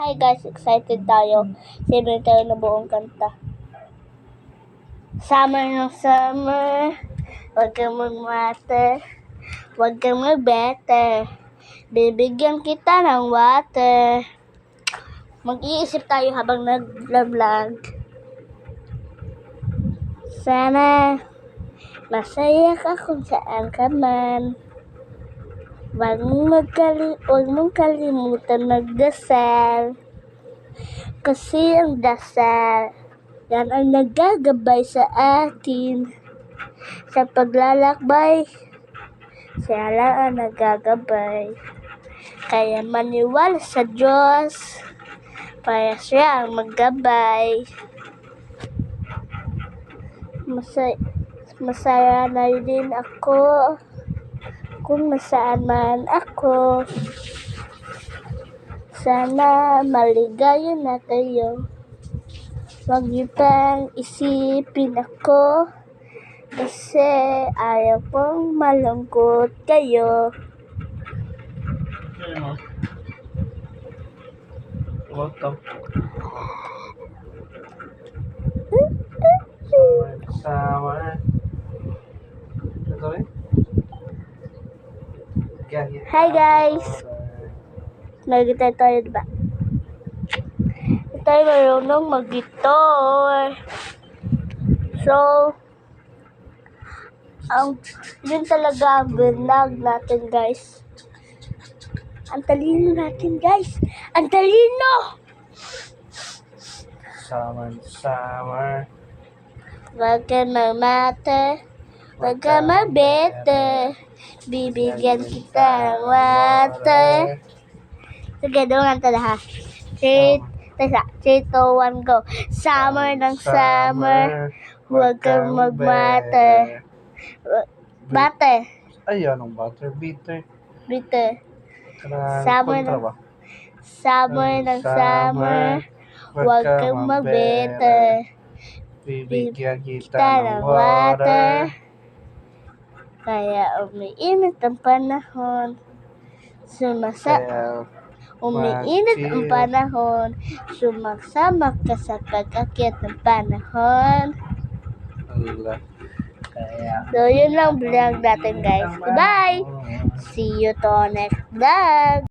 Hi guys, excited tayo. Sabihin tayo na buong kanta. Summer ng summer, huwag kang magmate, huwag kang magbete, bibigyan kita ng water. Mag-iisip tayo habang nag-vlog. Sana masaya ka kung saan ka man. Huwag mong kalimutan magdasal. Kasi ang dasal, yan ang naggagabay sa atin. Sa paglalakbay, siya lang ang naggagabay. Kaya maniwala sa Diyos, para siya ang maggabay. Masaya na din ako kung nasaan man ako. Sana maligaya na kayo. Huwag niyo pang isipin ako, kasi ayaw pong malungkot kayo. What the? Summer. Hi guys! Nag-gitar tayo, diba? Hindi tayo marunong mag-gitar. So, yun talaga ang vlog natin guys. Ang talino natin guys! Ang talino! Summer. Huwag ka magmate, huwag ka magbete, bibigyan kita ng water. Sige, doon nga tala ha. 3, 2, 1, go. Summer ng summer, huwag kang magmate. Bate. Ay, anong butter? Bitter. Summer ng summer, huwag kang magbete. Bibigyan kita ng water. Kaya umiinit ang panahon. Umiinit ang panahon. Sumasama ka sa pag-akyat ng panahon. So, yun lang vlog natin guys. Goodbye! See you to next vlog!